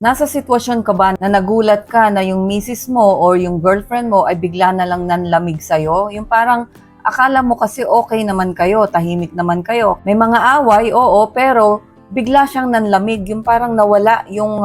Nasa sitwasyon ka ba na nagulat ka na yung misis mo or yung girlfriend mo ay bigla na lang nanlamig sa'yo? Yung parang akala mo kasi okay naman kayo, tahimik naman kayo. May mga away, oo, pero bigla siyang nanlamig. Yung parang nawala yung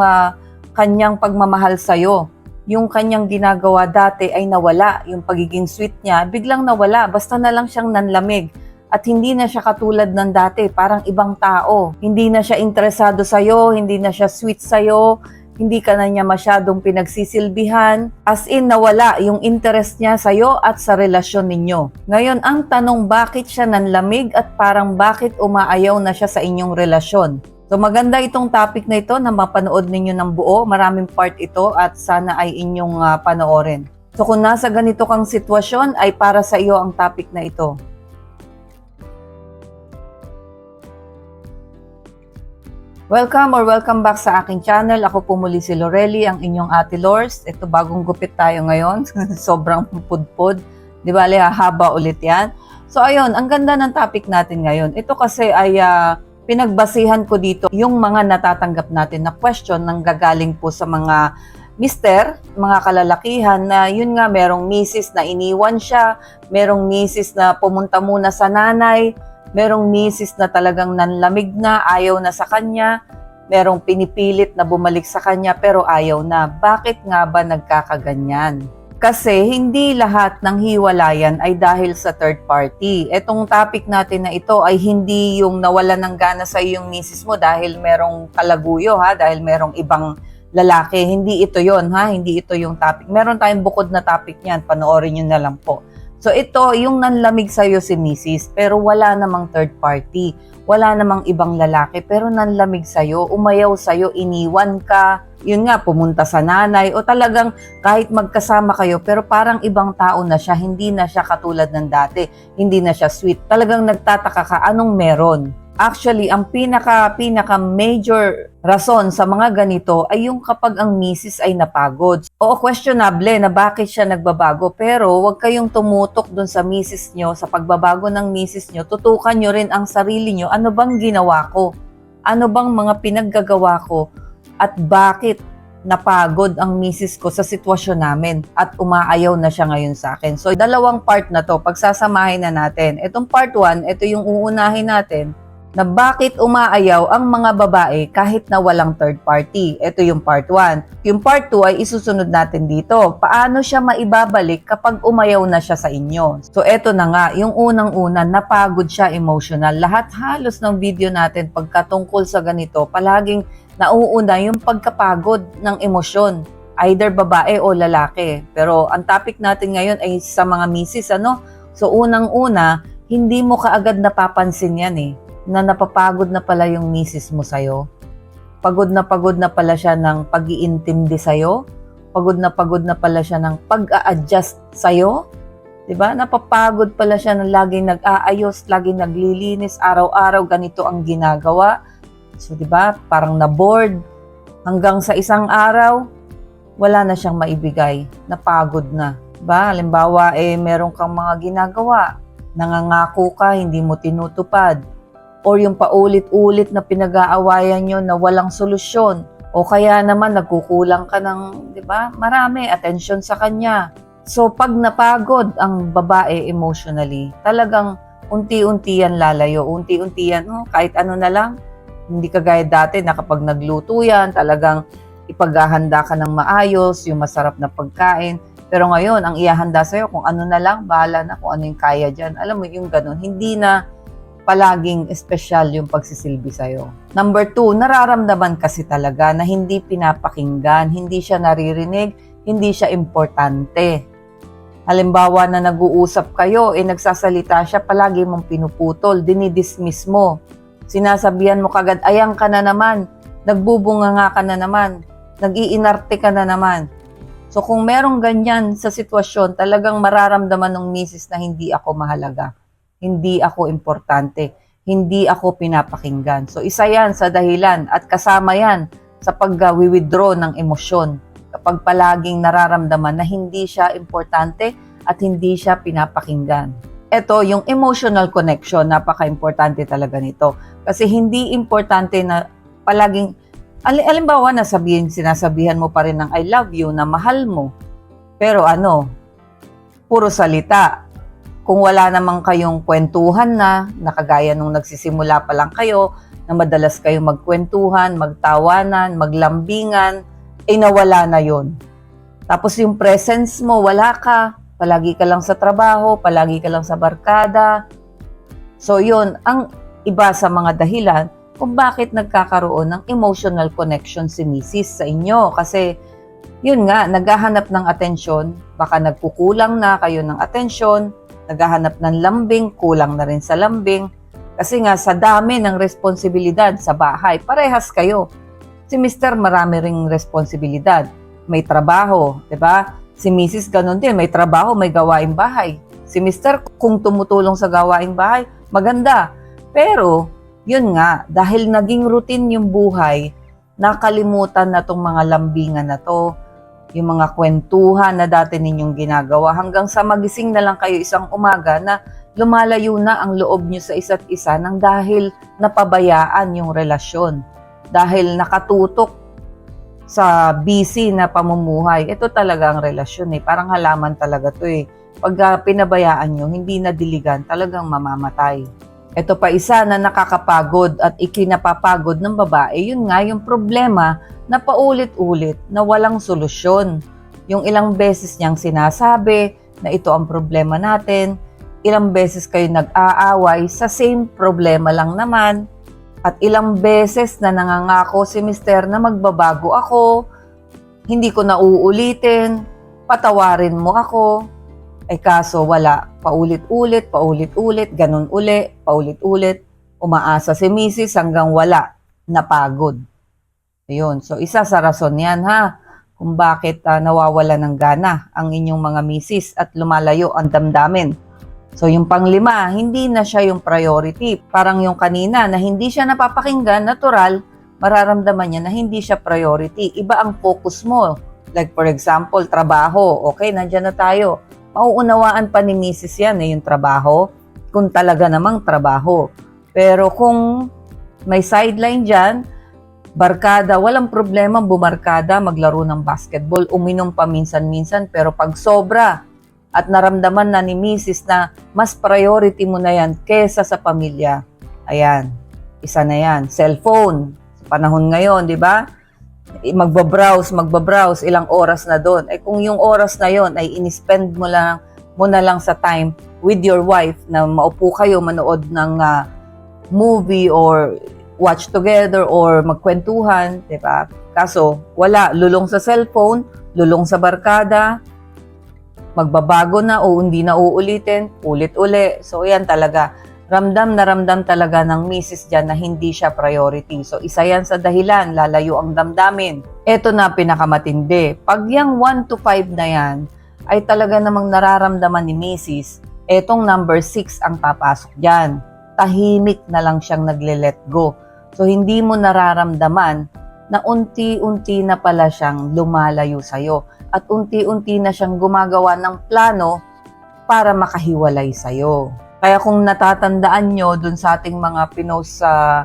kanyang pagmamahal sa'yo. Yung kanyang ginagawa dati ay nawala. Yung pagiging sweet niya, biglang nawala. Basta na lang siyang nanlamig. At hindi na siya katulad ng dati, parang ibang tao. Hindi na siya interesado sa'yo, hindi na siya sweet sa'yo, hindi ka na niya masyadong pinagsisilbihan. As in, nawala yung interest niya sa'yo at sa relasyon ninyo. Ngayon, ang tanong, bakit siya nanlamig at parang bakit umaayaw na siya sa inyong relasyon? So maganda itong topic na ito na mapanood ninyo ng buo. Maraming part ito at sana ay inyong panoorin. So kung nasa ganito kang sitwasyon, ay para sa iyo ang topic na ito. Welcome or welcome back sa aking channel. Ako po muli si Lorely, ang inyong Ate Lors. Ito, bagong gupit tayo ngayon. Sobrang pudpud. Di ba, haba ulit yan. So ayun, ang ganda ng topic natin ngayon. Ito kasi ay pinagbasihan ko dito yung mga natatanggap natin na question nang gagaling po sa mga mister, mga kalalakihan na yun nga, merong misis na iniwan siya, merong misis na pumunta muna sa nanay, merong misis na talagang nanlamig na, ayaw na sa kanya, merong pinipilit na bumalik sa kanya pero ayaw na. Bakit nga ba nagkakaganyan? Kasi hindi lahat ng hiwalayan ay dahil sa third party. Etong topic natin na ito ay hindi yung nawala ng gana sa yung misis mo dahil merong kalaguyo, dahil merong ibang lalaki. Hindi ito yon, hindi ito yung topic. Meron tayong bukod na topic niyan, panoorin nyo na lang po. So ito, yung nanlamig sa'yo si misis, pero wala namang third party. Wala namang ibang lalaki, pero nanlamig sa'yo, umayaw sa'yo, iniwan ka. Yun nga, pumunta sa nanay, o talagang kahit magkasama kayo, pero parang ibang tao na siya, hindi na siya katulad ng dati. Hindi na siya sweet. Talagang nagtataka ka, anong meron? Actually, ang pinaka major rason sa mga ganito ay yung kapag ang misis ay napagod. Oo, questionable na bakit siya nagbabago, pero huwag kayong tumutok dun sa misis nyo, sa pagbabago ng misis nyo. Tutukan nyo rin ang sarili nyo, ano bang ginawa ko? Ano bang mga pinaggagawa ko? At bakit napagod ang misis ko sa sitwasyon namin at umaayaw na siya ngayon sa akin? So, dalawang part na to, pagsasamahin na natin. Itong part 1, ito yung uunahin natin, na bakit umaayaw ang mga babae kahit na walang third party. Ito yung part 1. Yung part 2 ay isusunod natin dito. Paano siya maibabalik kapag umayaw na siya sa inyo? So ito na nga, yung unang-una, napagod siya emotional. Lahat halos ng video natin pagkatungkol sa ganito, palaging nauuna yung pagkapagod ng emosyon. Either babae o lalaki. Pero ang topic natin ngayon ay sa mga misis, ano? So unang-una, hindi mo kaagad napapansin yan na napapagod na pala yung misis mo sa'yo. Pagod na pala siya ng pag-iintindi sa'yo. Pagod na pala siya ng pag-a-adjust sa'yo. Diba? Napapagod pala siya ng laging nag-aayos, laging naglilinis, araw-araw ganito ang ginagawa. So, diba? Parang na-bored. Hanggang sa isang araw, wala na siyang maibigay. Napagod na. Diba? Halimbawa, meron kang mga ginagawa. Nangangako ka, hindi mo tinutupad. Or yung paulit-ulit na pinag-aawayan nyo na walang solusyon. O kaya naman nagkukulang ka ng, di ba, marami, attention sa kanya. So pag napagod ang babae emotionally, talagang unti-unti yan lalayo, unti-unti yan, kahit ano na lang. Hindi kagaya dati na kapag nagluto yan, talagang ipaghahanda ka ng maayos, yung masarap na pagkain. Pero ngayon, ang ihahanda sa'yo, kung ano na lang, bahala na kung ano yung kaya dyan. Alam mo, yung ganun, hindi na palaging espesyal yung pagsisilbi sa'yo. Number 2, nararamdaman kasi talaga na hindi pinapakinggan, hindi siya naririnig, hindi siya importante. Halimbawa na nag-uusap kayo, nagsasalita siya, palagi mong pinuputol, dinidismiss mo. Sinasabihan mo kagad, ayan ka na naman, nagbubunga ka na naman, nag-iinarte ka na naman. So kung merong ganyan sa sitwasyon, talagang mararamdaman ng misis na hindi ako mahalaga. Hindi ako importante, hindi ako pinapakinggan. So isa yan sa dahilan at kasama yan sa pag-withdraw ng emosyon kapag palaging nararamdaman na hindi siya importante at hindi siya pinapakinggan. Ito, yung emotional connection, napaka-importante talaga nito. Kasi hindi importante na palaging Alimbawa, sinasabihan mo pa rin ng I love you na mahal mo. Pero puro salita. Kung wala namang kayong kwentuhan na kagaya nung nagsisimula pa lang kayo, na madalas kayo magkwentuhan, magtawanan, maglambingan, nawala na yon. Tapos yung presence mo, wala ka. Palagi ka lang sa trabaho, palagi ka lang sa barkada. So yun, ang iba sa mga dahilan kung bakit nagkakaroon ng emotional connection si Mrs. sa inyo. Kasi yun nga, naghahanap ng atensyon, baka nagkukulang na kayo ng atensyon, naghahanap ng lambing, kulang na rin sa lambing. Kasi nga sa dami ng responsibilidad sa bahay, parehas kayo. Si Mr. marami ring responsibilidad. May trabaho, 'di ba? Si Mrs. ganun din, may trabaho, may gawaing bahay. Si Mr. kung tumutulong sa gawaing bahay, maganda. Pero yun nga, dahil naging routine yung buhay, nakalimutan na tong mga lambingan na to, yung mga kwentuhan na dati ninyong ginagawa, hanggang sa magising na lang kayo isang umaga na lumalayo na ang loob nyo sa isa't isa nang dahil napabayaan yung relasyon. Dahil nakatutok sa busy na pamumuhay, ito talaga ang relasyon parang halaman talaga to Pag pinabayaan nyo, hindi na diligan, talagang mamamatay. Ito pa isa na nakakapagod at ikinapapagod ng babae, yun nga yung problema na paulit-ulit na walang solusyon. Yung ilang beses niyang sinasabi na ito ang problema natin, ilang beses kayo nag-aaway sa same problema lang naman, at ilang beses na nangangako si Mr. na magbabago ako, hindi ko na uulitin, patawarin mo ako. Kaso wala, paulit-ulit, ganun uli, paulit-ulit, umaasa si Mrs. hanggang wala, napagod. Ayun, so isa sa rason yan kung bakit nawawala ng gana ang inyong mga Mrs. at lumalayo ang damdamin. So yung panglima, hindi na siya yung priority. Parang yung kanina na hindi siya napapakinggan, natural, mararamdaman niya na hindi siya priority. Iba ang focus mo. Like for example, trabaho. Okay, nandyan na tayo. Mauunawaan pa ni Mrs. yan yung trabaho, kung talaga namang trabaho. Pero kung may sideline dyan, barkada, walang problema bumarkada, maglaro ng basketball, uminom pa minsan-minsan, pero pag sobra at naramdaman na ni Mrs. na mas priority mo na yan kesa sa pamilya, ayan, isa na yan. Cellphone, sa panahon ngayon, di ba? Magbabrowse, ilang oras na doon. Kung yung oras na yon ay inispend mo na lang sa time with your wife na maupo kayo manood ng movie or watch together or magkwentuhan, di ba? Kaso wala, lulong sa cellphone, lulong sa barkada, magbabago na o hindi na uulitin, ulit-uli. So yan talaga, ramdam talaga ng Mrs. dyan na hindi siya priority. So isa yan sa dahilan, lalayo ang damdamin. Ito na pinakamatindi. Pag yung 1 to 5 na yan, ay talaga namang nararamdaman ni Mrs. Etong number 6 ang papasok dyan. Tahimik na lang siyang nagle-let go. So hindi mo nararamdaman na unti-unti na pala siyang lumalayo sa'yo. At unti-unti na siyang gumagawa ng plano para makahiwalay sa'yo. Kaya kung natatandaan nyo dun sa ating mga pinost sa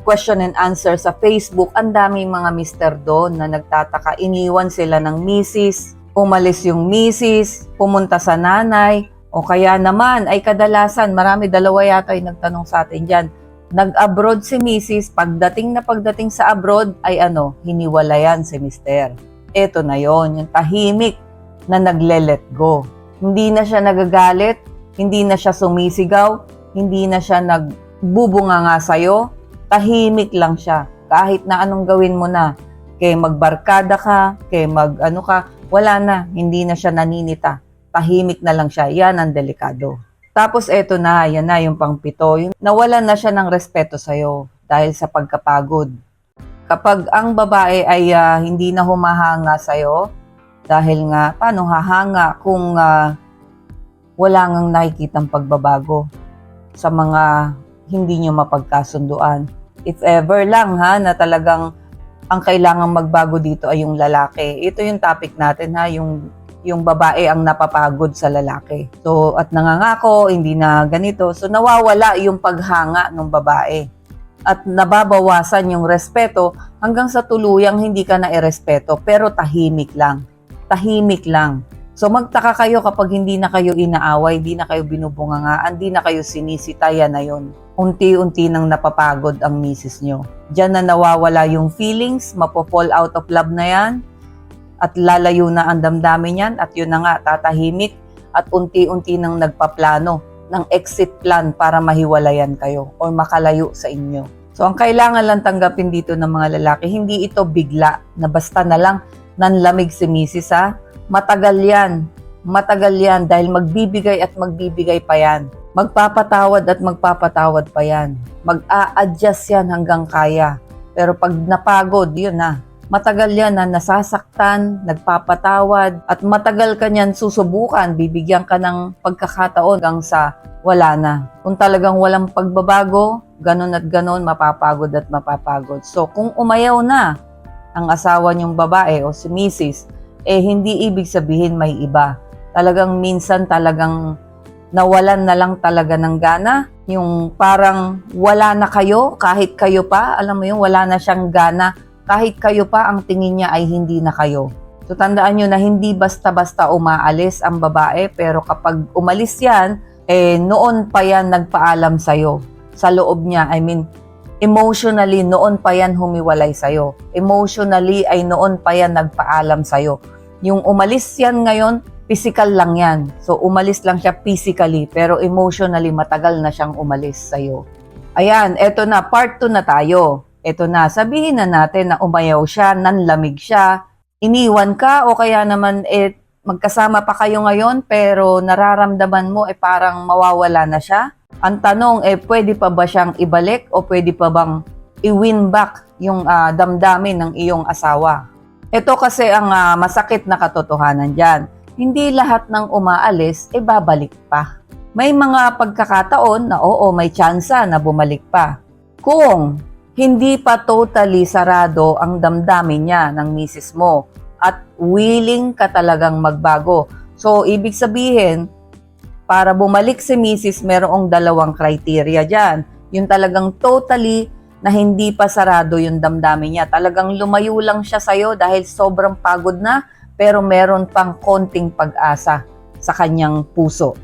question and answer sa Facebook, ang daming mga mister doon na nagtataka, iniwan sila ng misis, umalis yung misis, pumunta sa nanay, o kaya naman ay kadalasan, dalawa yata yung nagtanong sa atin dyan, nag-abroad si misis, pagdating sa abroad ay hiniwalayan si mister. Eto na yon, yung tahimik na nagle-let go. Hindi na siya nagagalit, hindi na siya sumisigaw, hindi na siya nagbubunga nga sa'yo, tahimik lang siya. Kahit na anong gawin mo na, kaya magbarkada ka, kaya wala na, hindi na siya naninita. Tahimik na lang siya, yan ang delikado. Tapos eto na, yan na yung pang-7, nawalan na siya ng respeto sa'yo dahil sa pagkapagod. Kapag ang babae ay hindi na humahanga sa'yo, dahil nga, paano hahanga kung wala ngang nakikitang pagbabago sa mga hindi nyo mapagkasunduan. If ever lang na talagang ang kailangang magbago dito ay yung lalaki. Ito yung topic natin yung babae ang napapagod sa lalaki. So at nangangako, hindi na ganito. So nawawala yung paghanga ng babae. at nababawasan yung respeto hanggang sa tuluyang hindi ka na irespeto pero tahimik lang. Tahimik lang. So magtaka kayo kapag hindi na kayo inaaway, hindi na kayo binubungangaan, hindi na kayo sinisitayan na yun. Unti-unti nang napapagod ang misis nyo. Diyan na nawawala yung feelings, mapo-fall out of love na yan, at lalayo na ang damdamin yan, at yun na nga, tatahimik, at unti-unti nang nagpaplano ng exit plan para mahiwalayan kayo o makalayo sa inyo. So ang kailangan lang tanggapin dito ng mga lalaki, hindi ito bigla na basta na lang nanlamig si misis ha. Matagal yan dahil magbibigay at magbibigay pa yan. Magpapatawad at magpapatawad pa yan. Mag-a-adjust yan hanggang kaya. Pero pag napagod, yun na. Matagal yan na nasasaktan, nagpapatawad, at matagal ka niyan susubukan, bibigyan ka ng pagkakataon hanggang sa wala na. Kung talagang walang pagbabago, ganun at ganun, mapapagod at mapapagod. So kung umayaw na ang asawa niyong babae o si misis, hindi ibig sabihin may iba. Talagang minsan talagang nawalan na lang talaga ng gana. Yung parang wala na kayo, kahit kayo pa, alam mo yung wala na siyang gana, kahit kayo pa ang tingin niya ay hindi na kayo. So tandaan nyo na hindi basta-basta umaalis ang babae, pero kapag umalis yan, noon pa yan nagpaalam sa'yo. Sa loob niya, emotionally, noon pa yan humiwalay sa'yo. Emotionally, ay noon pa yan nagpaalam sa'yo. Yung umalis yan ngayon, physical lang yan. So, umalis lang siya physically, pero emotionally, matagal na siyang umalis sa'yo. Ayan, eto na, part 2 na tayo. Eto na, sabihin na natin na umayaw siya, nanlamig siya, iniwan ka, o kaya naman, magkasama pa kayo ngayon, pero nararamdaman mo, parang mawawala na siya. Ang tanong, pwede pa ba siyang ibalik o pwede pa bang i-win back yung damdamin ng iyong asawa? Ito kasi ang masakit na katotohanan dyan. Hindi lahat ng umaalis, babalik pa. May mga pagkakataon na oo, may tsansa na bumalik pa. Kung hindi pa totally sarado ang damdamin niya ng misis mo at willing ka talagang magbago. So, ibig sabihin, para bumalik si misis, merong dalawang criteria dyan. Yung talagang totally na hindi pa sarado yung damdamin niya. Talagang lumayo lang siya sa'yo dahil sobrang pagod na, pero meron pang konting pag-asa sa kanyang puso.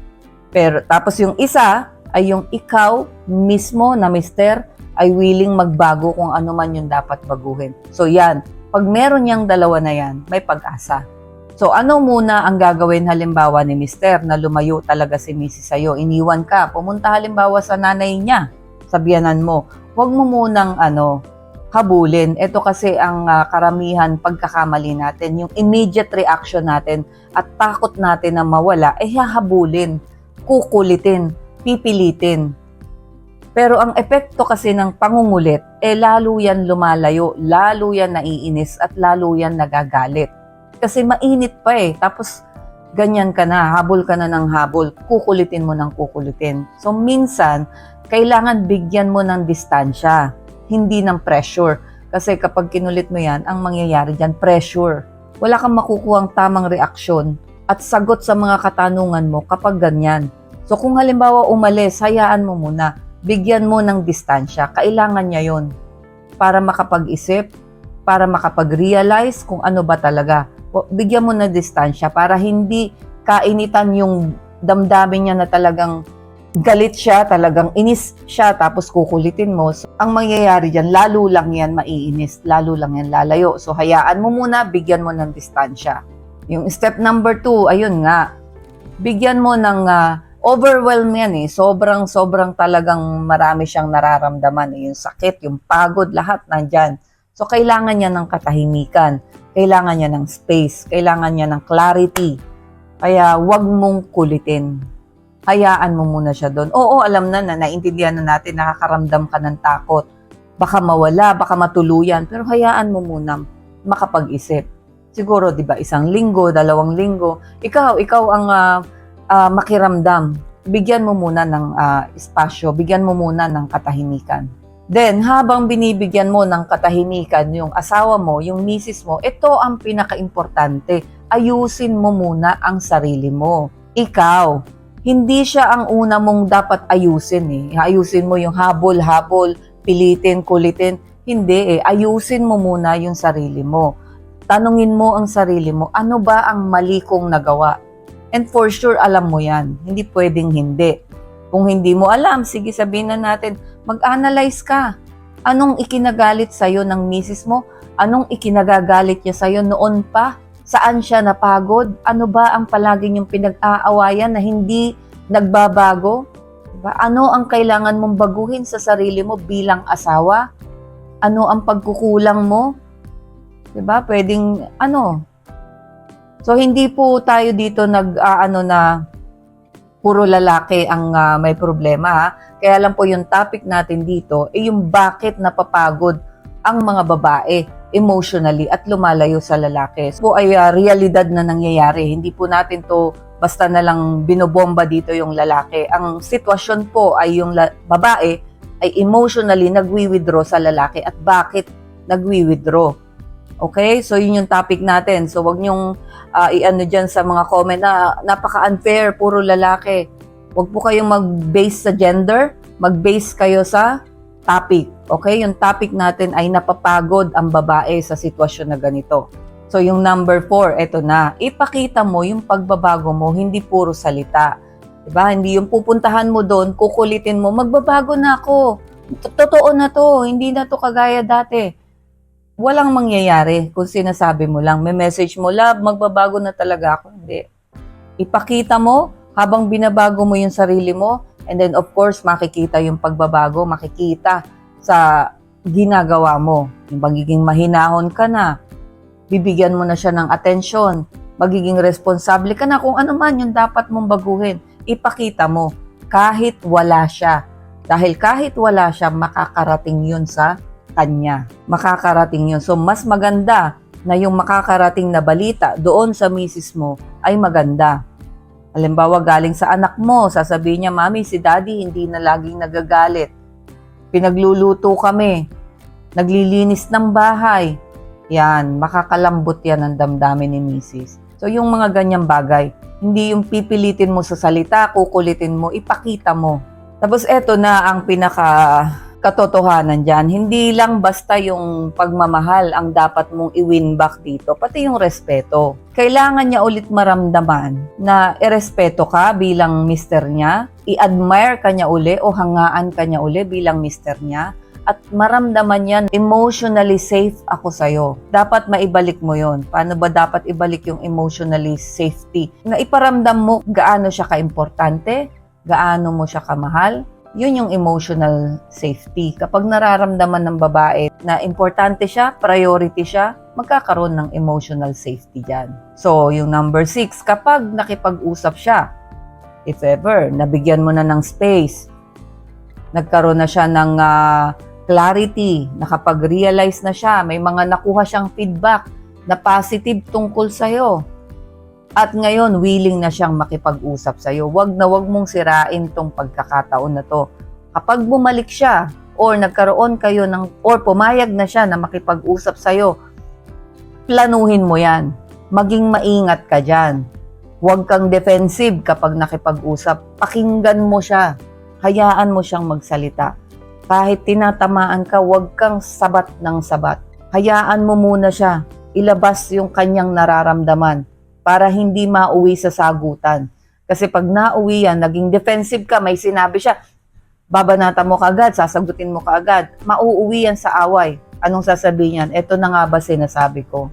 Pero tapos yung isa ay yung ikaw mismo na mister ay willing magbago kung ano man yung dapat baguhin. So yan, pag meron niyang dalawa na yan, may pag-asa. So, ano muna ang gagawin halimbawa ni mister na lumayo talaga si misis sa'yo? Iniwan ka, pumunta halimbawa sa nanay niya, sabihanan mo, huwag mo munang habulin. Ito kasi ang karamihan pagkakamali natin, yung immediate reaction natin at takot natin na mawala, hahabulin, kukulitin, pipilitin. Pero ang epekto kasi ng pangungulit, lalo yan lumalayo, lalo yan naiinis at lalo yan nagagalit. Kasi mainit pa tapos ganyan ka na, habol ka na ng habol, kukulitin mo ng kukulitin. So minsan, kailangan bigyan mo ng distansya, hindi ng pressure. Kasi kapag kinulit mo yan, ang mangyayari dyan, pressure. Wala kang makukuhang tamang reaksyon at sagot sa mga katanungan mo kapag ganyan. So kung halimbawa umalis, hayaan mo muna, bigyan mo ng distansya. Kailangan niya yon para makapag-isip, para makapag-realize kung ano ba talaga. Bigyan mo na distansya para hindi kainitan yung damdamin niya na talagang galit siya, talagang inis siya, tapos kukulitin mo. So, ang mangyayari dyan, lalo lang yan maiinis, lalo lang yan lalayo. So, hayaan mo muna, bigyan mo ng distansya. Yung step number 2, ayun nga, bigyan mo ng overwhelm yan sobrang talagang marami siyang nararamdaman. Yung sakit, yung pagod, lahat nandyan. So, kailangan niya ng katahimikan. Kailangan niya ng space, kailangan niya ng clarity. Kaya wag mong kulitin. Hayaan mo muna siya doon. Oo, alam na, naintindihan na natin, nakakaramdam ka ng takot. Baka mawala, baka matuluyan, pero hayaan mo muna makapag-isip. Siguro, 'di ba, 1 linggo, 2 linggo, ikaw ang makiramdam. Bigyan mo muna ng espasyo, bigyan mo muna ng katahimikan. Then, habang binibigyan mo ng katahimikan yung asawa mo, yung misis mo, ito ang pinaka-importante. Ayusin mo muna ang sarili mo. Ikaw, hindi siya ang una mong dapat ayusin Ayusin mo yung habol-habol, pilitin, kulitin. Hindi eh. Ayusin mo muna yung sarili mo. Tanungin mo ang sarili mo, ano ba ang mali kong nagawa? And for sure, alam mo yan. Hindi pwedeng hindi. Kung hindi mo alam, sige sabihin na natin, mag-analyze ka. Anong ikinagalit sa'yo ng misis mo? Anong ikinagagalit niya sa'yo noon pa? Saan siya napagod? Ano ba ang palagi niyong pinag-aawayan na hindi nagbabago? Diba? Ano ang kailangan mong baguhin sa sarili mo bilang asawa? Ano ang pagkukulang mo? Diba? Pwedeng ano? So hindi po tayo dito na puro lalaki ang may problema. Ha? Kaya lang po yung topic natin dito ay yung bakit napapagod ang mga babae emotionally at lumalayo sa lalaki. So ay realidad na nangyayari. Hindi po natin to basta na lang binobomba dito yung lalaki. Ang sitwasyon po ay yung babae ay emotionally nagwi-withdraw sa lalaki at bakit nagwi-withdraw. Okay? So yun yung topic natin. So wag niyong i-ano dyan sa mga comment na napaka-unfair, puro lalaki. Wag po kayong mag-base sa gender, mag-base kayo sa topic. Okay? Yung topic natin ay napapagod ang babae sa sitwasyon na ganito. So yung number 4, eto na. Ipakita mo yung pagbabago mo, hindi puro salita. Diba? Hindi yung pupuntahan mo doon, kukulitin mo, magbabago na ako. Totoo na to, hindi na to kagaya dati. Walang mangyayari kung sinasabi mo lang. May message mo, love, magbabago na talaga ako. Hindi. Ipakita mo habang binabago mo yung sarili mo, and then of course, makikita yung pagbabago, makikita sa ginagawa mo. Yung magiging mahinahon ka na, bibigyan mo na siya ng atensyon, magiging responsable ka na kung ano man yung dapat mong baguhin. Ipakita mo kahit wala siya. Dahil kahit wala siya, makakarating yun sa kanya. Makakarating yun. So, mas maganda na yung makakarating na balita doon sa misis mo ay maganda. Halimbawa, galing sa anak mo, sasabihin niya, Mami, si Daddy hindi na laging nagagalit. Pinagluluto kami. Naglilinis ng bahay. Yan, makakalambot yan ang damdamin ni misis. So, yung mga ganyang bagay, hindi yung pipilitin mo sa salita, kukulitin mo, ipakita mo. Tapos eto na ang katotohanan dyan. Hindi lang basta yung pagmamahal ang dapat mong i-win back dito, pati yung respeto. Kailangan niya ulit maramdaman na irespeto ka bilang mister niya, i-admire ka niya uli o hangaan ka niya uli bilang mister niya, at maramdaman niya, emotionally safe ako sa'yo. Dapat maibalik mo yon. Paano ba dapat ibalik yung emotionally safety? Na iparamdam mo gaano siya kaimportante, gaano mo siya kamahal. Yun yung emotional safety. Kapag nararamdaman ng babae na importante siya, priority siya, magkakaroon ng emotional safety dyan. So, yung number 6, kapag nakipag-usap siya, if ever, nabigyan mo na ng space, nagkaroon na siya ng clarity, nakapag-realize na siya, may mga nakuha siyang feedback na positive tungkol sa'yo. At ngayon, willing na siyang makipag-usap sa'yo. Wag na wag mong sirain tong pagkakataon na to. Kapag bumalik siya, or nagkaroon kayo or pumayag na siya na makipag-usap sa'yo, planuhin mo yan. Maging maingat ka dyan. Huwag kang defensive kapag nakipag-usap. Pakinggan mo siya. Hayaan mo siyang magsalita. Kahit tinatamaan ka, huwag kang sabat ng sabat. Hayaan mo muna siya. Ilabas yung kanyang nararamdaman para hindi mauwi sa sagutan. Kasi pag nauwi yan, naging defensive ka, may sinabi siya, babanatan mo kaagad, sasagutin mo kaagad. Mauuwi yan sa away. Anong sasabihin yan? Ito na nga ba sinasabi ko?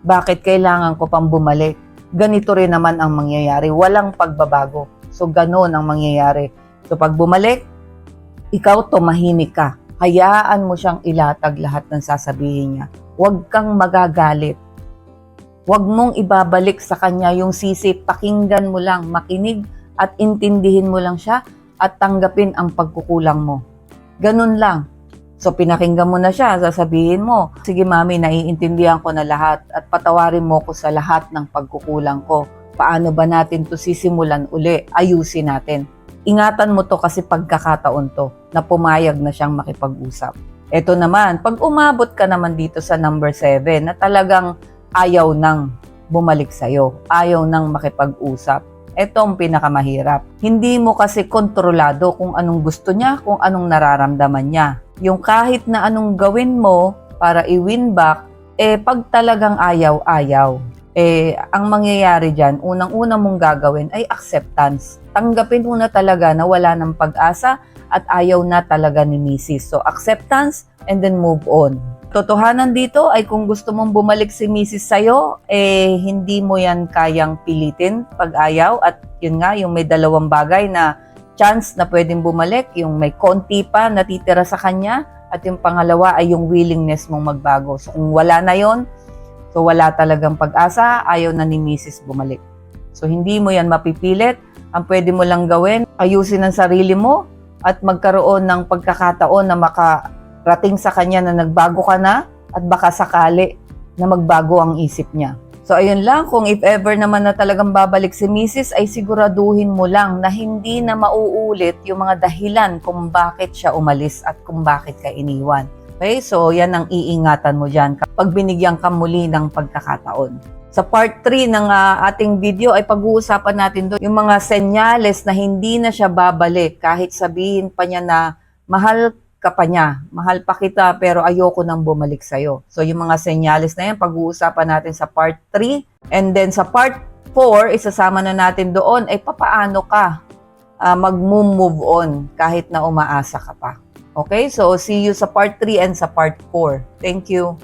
Bakit kailangan ko pang bumalik? Ganito rin naman ang mangyayari. Walang pagbabago. So, ganoon ang mangyayari. So, pag bumalik, ikaw tumahimik ka. Hayaan mo siyang ilatag lahat ng sasabihin niya. Huwag kang magagalit. Huwag mong ibabalik sa kanya yung sisi. Pakinggan mo lang, makinig at intindihin mo lang siya at tanggapin ang pagkukulang mo. Ganun lang. So pinakinggan mo na siya, sasabihin mo, sige mami, naiintindihan ko na lahat at patawarin mo ko sa lahat ng pagkukulang ko. Paano ba natin to sisimulan uli? Ayusin natin. Ingatan mo to kasi pagkakataon to na pumayag na siyang makipag-usap. Ito naman, pag umabot ka naman dito sa number 7 na talagang ayaw nang bumalik sa'yo, ayaw nang makipag-usap, Ito ang pinakamahirap. Hindi mo kasi kontrolado kung anong gusto niya, kung anong nararamdaman niya. Yung kahit na anong gawin mo para i-win back, pag talagang ayaw-ayaw, ang mangyayari dyan, unang-una mong gagawin ay acceptance. Tanggapin mo na talaga na wala ng pag-asa at ayaw na talaga ni Mrs. So, acceptance and then move on. Totohanan dito ay kung gusto mong bumalik si Mrs. sa'yo, hindi mo yan kayang pilitin pag ayaw. At yun nga, yung may dalawang bagay na chance na pwedeng bumalik, yung may konti pa natitira sa kanya, at yung pangalawa ay yung willingness mong magbago. So kung wala na yon, so wala talagang pag-asa, ayaw na ni Mrs. bumalik. So hindi mo yan mapipilit. Ang pwede mo lang gawin, ayusin ang sarili mo at magkaroon ng pagkakataon na makarating sa kanya na nagbago ka na at baka sakali na magbago ang isip niya. So ayun lang, kung if ever naman na talagang babalik si Mrs. ay siguraduhin mo lang na hindi na mauulit yung mga dahilan kung bakit siya umalis at kung bakit ka iniwan. Okay, so yan ang iingatan mo dyan kapag binigyan ka muli ng pagkakataon. Sa part 3 ng ating video ay pag-uusapan natin doon yung mga senyales na hindi na siya babalik kahit sabihin pa niya na mahal ka pa niya, mahal pa kita pero ayoko nang bumalik sa'yo. So yung mga senyales na yan, pag-uusapan natin sa part 3. And then sa part 4, isasama na natin doon ay papaano ka mag-move on kahit na umaasa ka pa. Okay, so see you sa part 3 and sa part 4. Thank you.